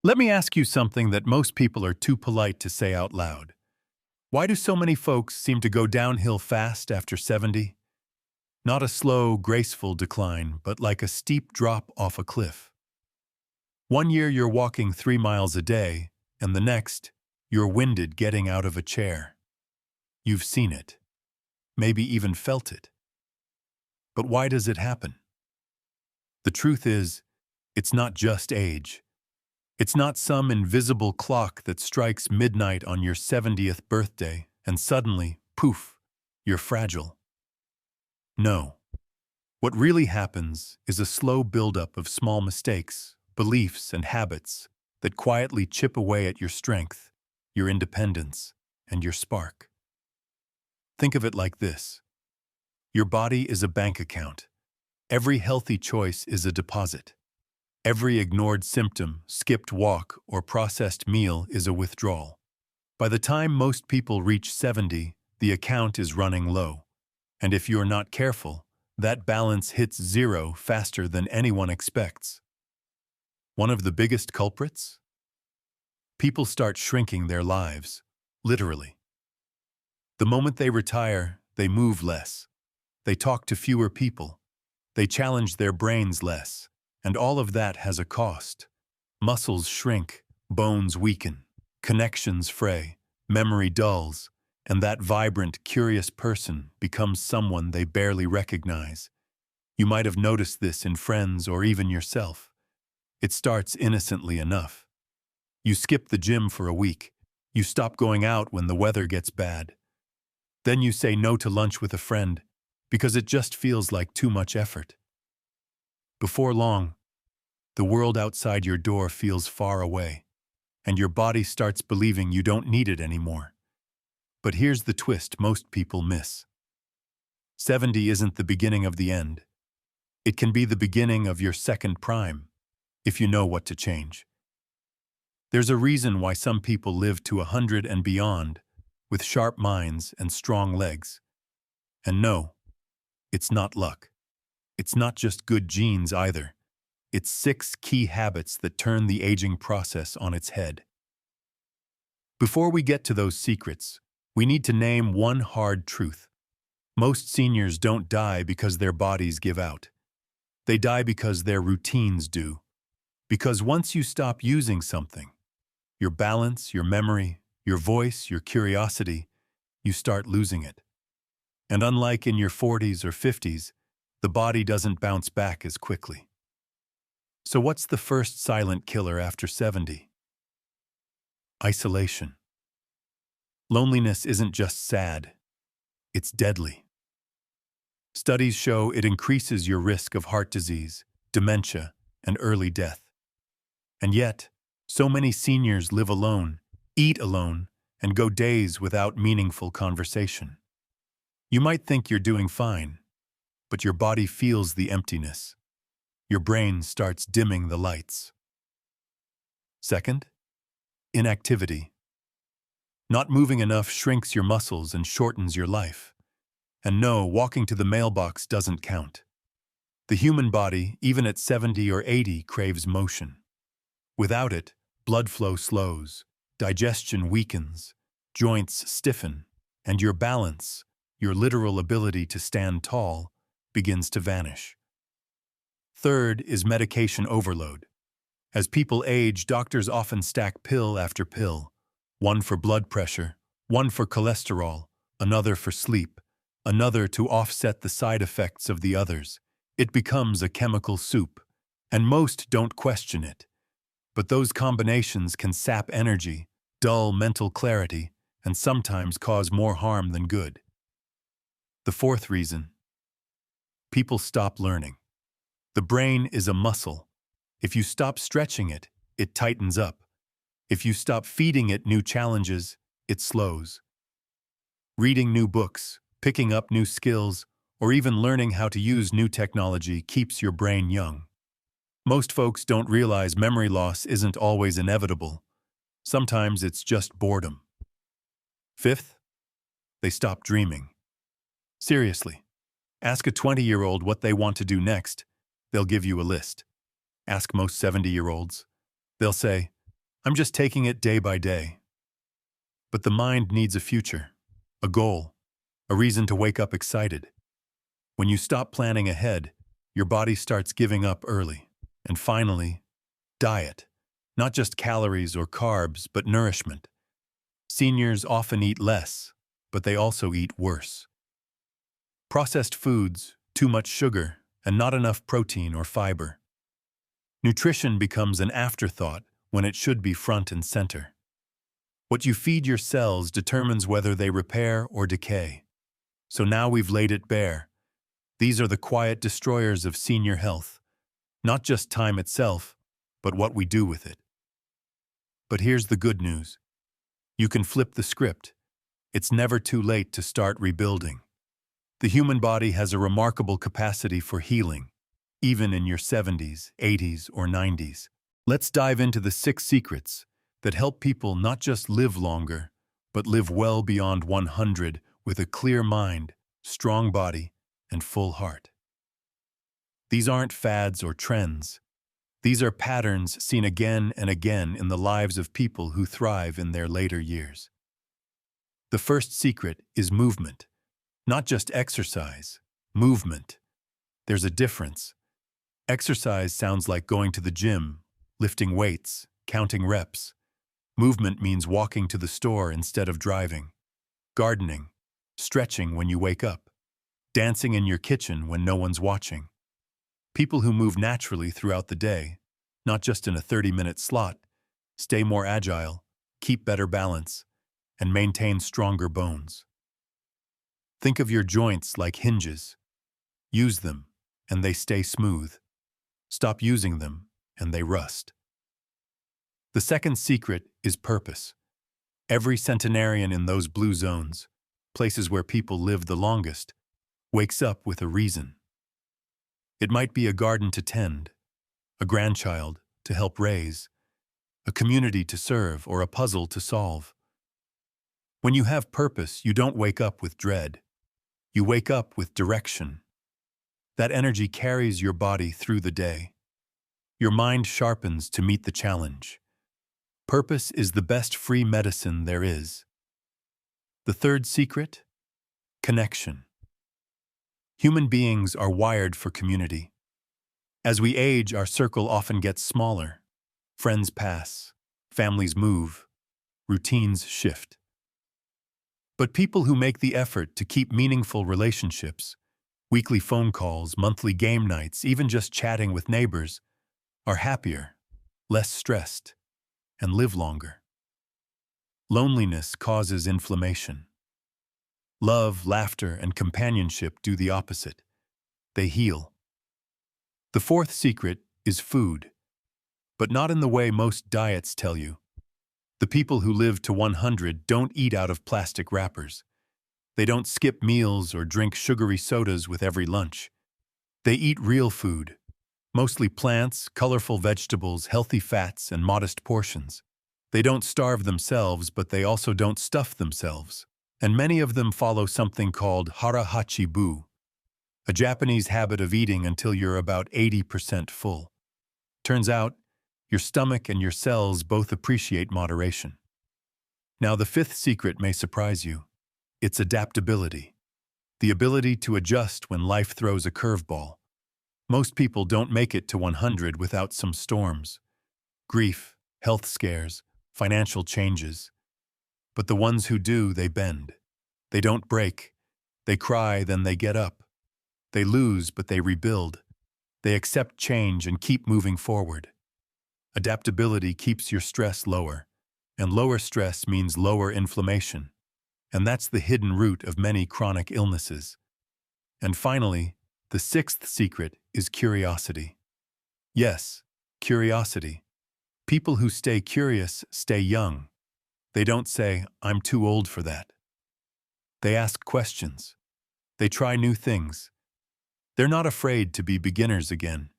Let me ask you something that most people are too polite to say out loud. Why do so many folks seem to go downhill fast after 70? Not a slow, graceful decline, but like a steep drop off a cliff. One year you're walking 3 miles a day, and the next, you're winded getting out of a chair. You've seen it. Maybe even felt it. But why does it happen? The truth is, it's not just age. It's not some invisible clock that strikes midnight on your 70th birthday and suddenly, poof, you're fragile. No. What really happens is a slow buildup of small mistakes, beliefs, and habits that quietly chip away at your strength, your independence, and your spark. Think of it like this. Your body is a bank account. Every healthy choice is a deposit. Every ignored symptom, skipped walk, or processed meal is a withdrawal. By the time most people reach 70, the account is running low. And if you're not careful, that balance hits zero faster than anyone expects. One of the biggest culprits? People start shrinking their lives, literally. The moment they retire, they move less. They talk to fewer people. They challenge their brains less. And all of that has a cost. Muscles shrink, bones weaken, connections fray, memory dulls, and that vibrant, curious person becomes someone they barely recognize. You might have noticed this in friends or even yourself. It starts innocently enough. You skip the gym for a week. You stop going out when the weather gets bad. Then you say no to lunch with a friend because it just feels like too much effort. Before long, the world outside your door feels far away, and your body starts believing you don't need it anymore. But here's the twist most people miss. 70 isn't the beginning of the end. It can be the beginning of your second prime, if you know what to change. There's a reason why some people live to 100 and beyond, with sharp minds and strong legs. And no, it's not luck. It's not just good genes either. It's 6 key habits that turn the aging process on its head. Before we get to those secrets, we need to name one hard truth. Most seniors don't die because their bodies give out. They die because their routines do. Because once you stop using something, your balance, your memory, your voice, your curiosity, you start losing it. And unlike in your 40s or 50s, the body doesn't bounce back as quickly. So what's the first silent killer after 70? Isolation. Loneliness isn't just sad, it's deadly. Studies show it increases your risk of heart disease, dementia, and early death. And yet, so many seniors live alone, eat alone, and go days without meaningful conversation. You might think you're doing fine, but your body feels the emptiness. Your brain starts dimming the lights. Second, inactivity. Not moving enough shrinks your muscles and shortens your life. And no, walking to the mailbox doesn't count. The human body, even at 70 or 80, craves motion. Without it, blood flow slows, digestion weakens, joints stiffen, and your balance, your literal ability to stand tall, begins to vanish. Third is medication overload. As people age, doctors often stack pill after pill, one for blood pressure, one for cholesterol, another for sleep, another to offset the side effects of the others. It becomes a chemical soup, and most don't question it. But those combinations can sap energy, dull mental clarity, and sometimes cause more harm than good. The fourth reason: people stop learning. The brain is a muscle. If you stop stretching it, it tightens up. If you stop feeding it new challenges, it slows. Reading new books, picking up new skills, or even learning how to use new technology keeps your brain young. Most folks don't realize memory loss isn't always inevitable. Sometimes it's just boredom. Fifth, they stop dreaming. Seriously, ask a 20-year-old what they want to do next. They'll give you a list. Ask most 70-year-olds. They'll say, I'm just taking it day by day. But the mind needs a future, a goal, a reason to wake up excited. When you stop planning ahead, your body starts giving up early. And finally, diet. Not just calories or carbs, but nourishment. Seniors often eat less, but they also eat worse. Processed foods, too much sugar, and not enough protein or fiber. Nutrition becomes an afterthought when it should be front and center. What you feed your cells determines whether they repair or decay. So now we've laid it bare. These are the quiet destroyers of senior health. Not just time itself, but what we do with it. But here's the good news. You can flip the script. It's never too late to start rebuilding. The human body has a remarkable capacity for healing, even in your 70s, 80s, or 90s. Let's dive into the 6 secrets that help people not just live longer, but live well beyond 100 with a clear mind, strong body, and full heart. These aren't fads or trends. These are patterns seen again and again in the lives of people who thrive in their later years. The first secret is movement. Not just exercise, movement. There's a difference. Exercise sounds like going to the gym, lifting weights, counting reps. Movement means walking to the store instead of driving, gardening, stretching when you wake up, dancing in your kitchen when no one's watching. People who move naturally throughout the day, not just in a 30-minute slot, stay more agile, keep better balance, and maintain stronger bones. Think of your joints like hinges. Use them, and they stay smooth. Stop using them, and they rust. The second secret is purpose. Every centenarian in those blue zones, places where people live the longest, wakes up with a reason. It might be a garden to tend, a grandchild to help raise, a community to serve, or a puzzle to solve. When you have purpose, you don't wake up with dread. You wake up with direction. That energy carries your body through the day. Your mind sharpens to meet the challenge. Purpose is the best free medicine there is. The third secret? Connection. Human beings are wired for community. As we age, our circle often gets smaller. Friends pass, families move, routines shift. But people who make the effort to keep meaningful relationships, weekly phone calls, monthly game nights, even just chatting with neighbors, are happier, less stressed, and live longer. Loneliness causes inflammation. Love, laughter, and companionship do the opposite. They heal. The fourth secret is food, but not in the way most diets tell you. The people who live to 100 don't eat out of plastic wrappers. They don't skip meals or drink sugary sodas with every lunch. They eat real food, mostly plants, colorful vegetables, healthy fats, and modest portions. They don't starve themselves, but they also don't stuff themselves. And many of them follow something called hara hachi bu, a Japanese habit of eating until you're about 80% full. Turns out, your stomach and your cells both appreciate moderation. Now, the fifth secret may surprise you. It's adaptability. The ability to adjust when life throws a curveball. Most people don't make it to 100 without some storms. Grief, health scares, financial changes. But the ones who do, they bend. They don't break. They cry, then they get up. They lose, but they rebuild. They accept change and keep moving forward. Adaptability keeps your stress lower, and lower stress means lower inflammation. And that's the hidden root of many chronic illnesses. And finally, the sixth secret is curiosity. Yes, curiosity. People who stay curious stay young. They don't say, "I'm too old for that." They ask questions. They try new things. They're not afraid to be beginners again.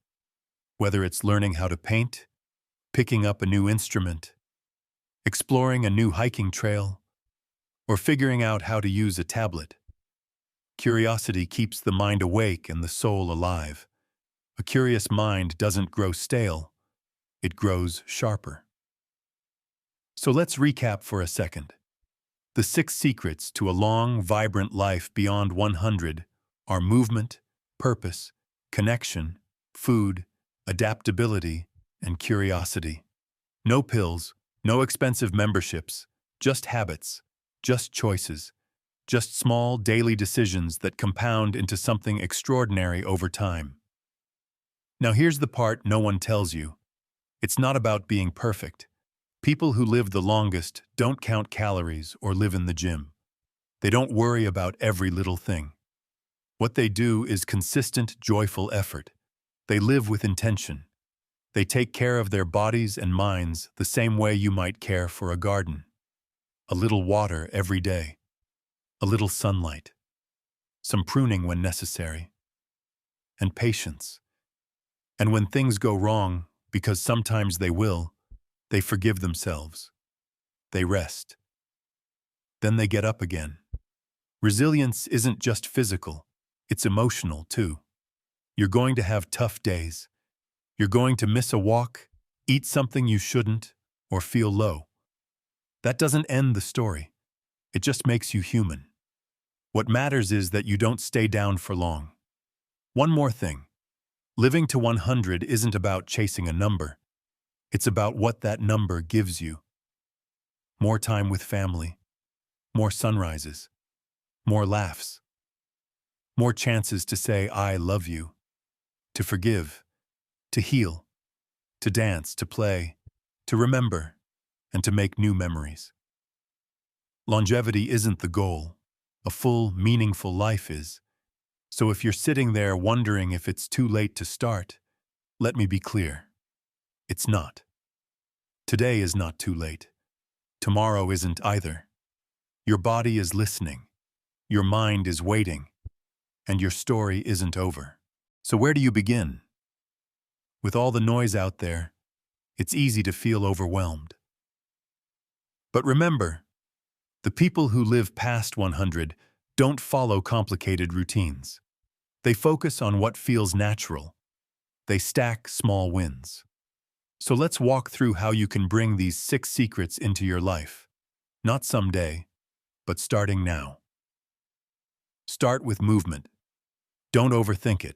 Whether it's learning how to paint, picking up a new instrument, exploring a new hiking trail, or figuring out how to use a tablet. Curiosity keeps the mind awake and the soul alive. A curious mind doesn't grow stale, it grows sharper. So let's recap for a second. The 6 secrets to a long, vibrant life beyond 100 are movement, purpose, connection, food, adaptability, and curiosity. No pills, no expensive memberships, just habits, just choices, just small daily decisions that compound into something extraordinary over time. Now here's the part no one tells you. It's not about being perfect. People who live the longest don't count calories or live in the gym. They don't worry about every little thing. What they do is consistent, joyful effort. They live with intention. They take care of their bodies and minds the same way you might care for a garden. A little water every day. A little sunlight. Some pruning when necessary. And patience. And when things go wrong, because sometimes they will, they forgive themselves. They rest. Then they get up again. Resilience isn't just physical, it's emotional too. You're going to have tough days. You're going to miss a walk, eat something you shouldn't, or feel low. That doesn't end the story. It just makes you human. What matters is that you don't stay down for long. One more thing. Living to 100 isn't about chasing a number. It's about what that number gives you. More time with family. More sunrises. More laughs. More chances to say, I love you. To forgive. To heal. To dance, to play. To remember. And to make new memories. Longevity isn't the goal. A full, meaningful life is. So if you're sitting there wondering if it's too late to start, let me be clear. It's not. Today is not too late. Tomorrow isn't either. Your body is listening. Your mind is waiting. And your story isn't over. So where do you begin? With all the noise out there, it's easy to feel overwhelmed. But remember, the people who live past 100 don't follow complicated routines. They focus on what feels natural. They stack small wins. So let's walk through how you can bring these 6 secrets into your life. Not someday, but starting now. Start with movement. Don't overthink it.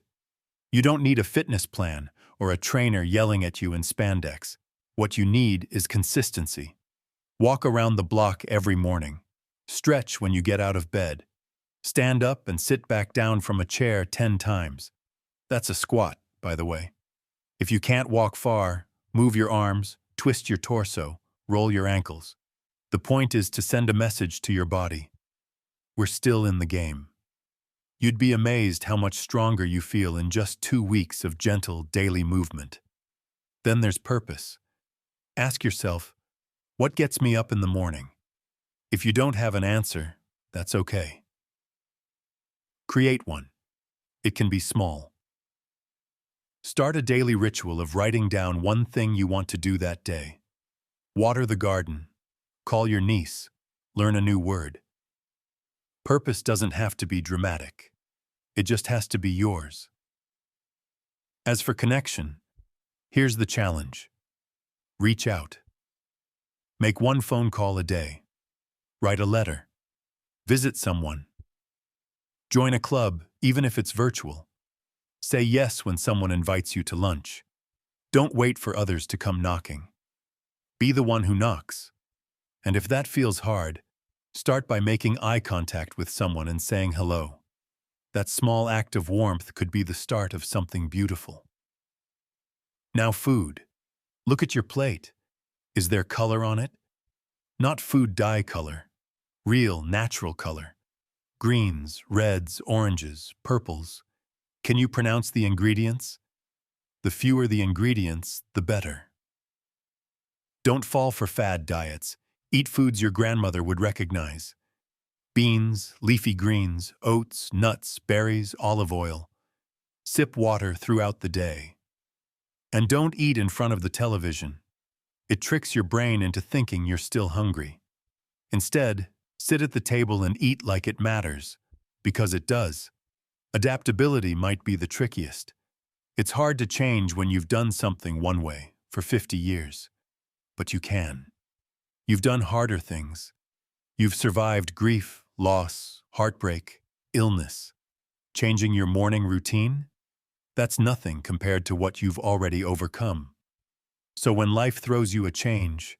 You don't need a fitness plan or a trainer yelling at you in spandex. What you need is consistency. Walk around the block every morning. Stretch when you get out of bed. Stand up and sit back down from a chair 10 times. That's a squat, by the way. If you can't walk far, move your arms, twist your torso, roll your ankles. The point is to send a message to your body. We're still in the game. You'd be amazed how much stronger you feel in just 2 weeks of gentle daily movement. Then there's purpose. Ask yourself, what gets me up in the morning? If you don't have an answer, that's okay. Create one. It can be small. Start a daily ritual of writing down one thing you want to do that day. Water the garden. Call your niece. Learn a new word. Purpose doesn't have to be dramatic. It just has to be yours. As for connection, here's the challenge. Reach out. Make one phone call a day. Write a letter. Visit someone. Join a club, even if it's virtual. Say yes when someone invites you to lunch. Don't wait for others to come knocking. Be the one who knocks. And if that feels hard, start by making eye contact with someone and saying hello. That small act of warmth could be the start of something beautiful. Now food. Look at your plate. Is there color on it? Not food dye color. Real, natural color. Greens, reds, oranges, purples. Can you pronounce the ingredients? The fewer the ingredients, the better. Don't fall for fad diets. Eat foods your grandmother would recognize. Beans, leafy greens, oats, nuts, berries, olive oil. Sip water throughout the day. And don't eat in front of the television. It tricks your brain into thinking you're still hungry. Instead, sit at the table and eat like it matters, because it does. Adaptability might be the trickiest. It's hard to change when you've done something one way for 50 years. But you can. You've done harder things. You've survived grief, loss, heartbreak, illness. Changing your morning routine? That's nothing compared to what you've already overcome. So when life throws you a change,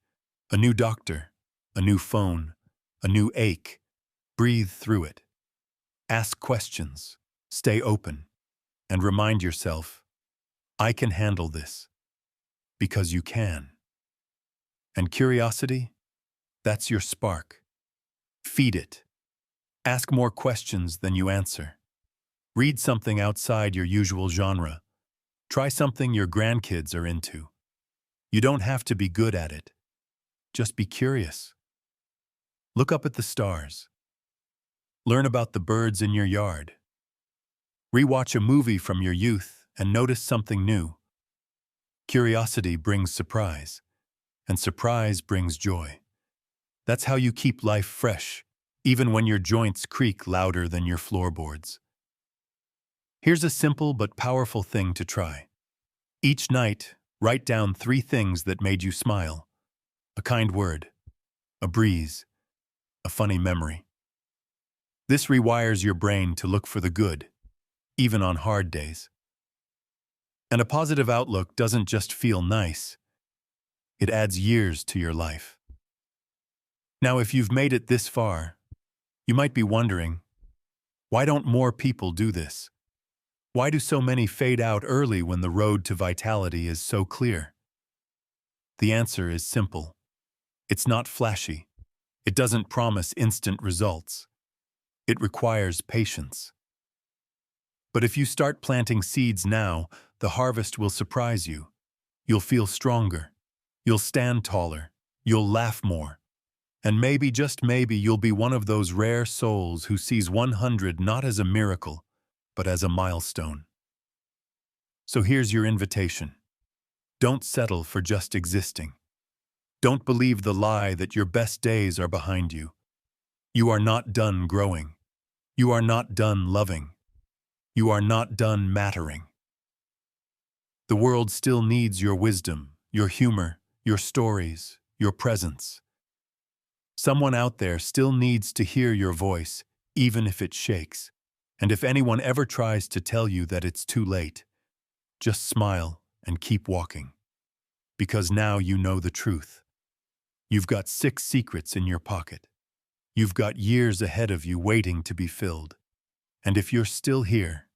a new doctor, a new phone, a new ache, breathe through it. Ask questions, stay open, and remind yourself, I can handle this, because you can. And curiosity? That's your spark. Feed it. Ask more questions than you answer. Read something outside your usual genre. Try something your grandkids are into. You don't have to be good at it. Just be curious. Look up at the stars. Learn about the birds in your yard. Rewatch a movie from your youth and notice something new. Curiosity brings surprise, and surprise brings joy. That's how you keep life fresh, even when your joints creak louder than your floorboards. Here's a simple but powerful thing to try. Each night, write down 3 things that made you smile. A kind word, a breeze, a funny memory. This rewires your brain to look for the good, even on hard days. And a positive outlook doesn't just feel nice, it adds years to your life. Now, if you've made it this far, you might be wondering, why don't more people do this? Why do so many fade out early when the road to vitality is so clear? The answer is simple. It's not flashy. It doesn't promise instant results. It requires patience. But if you start planting seeds now, the harvest will surprise you. You'll feel stronger. You'll stand taller. You'll laugh more. And maybe, just maybe, you'll be one of those rare souls who sees 100 not as a miracle, but as a milestone. So here's your invitation. Don't settle for just existing. Don't believe the lie that your best days are behind you. You are not done growing. You are not done loving. You are not done mattering. The world still needs your wisdom, your humor, your stories, your presence. Someone out there still needs to hear your voice, even if it shakes. And if anyone ever tries to tell you that it's too late, just smile and keep walking. Because now you know the truth. You've got 6 secrets in your pocket. You've got years ahead of you waiting to be filled. And if you're still here,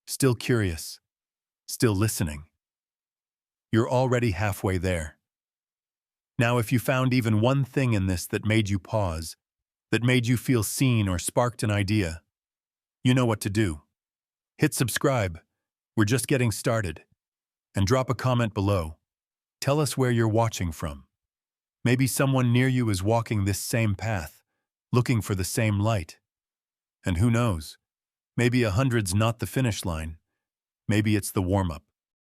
still curious, still listening, you're already halfway there. Now, if you found even one thing in this that made you pause, that made you feel seen or sparked an idea, you know what to do. Hit subscribe. We're just getting started. And drop a comment below. Tell us where you're watching from. Maybe someone near you is walking this same path, looking for the same light. And who knows? Maybe 100's not the finish line. Maybe it's the warm-up.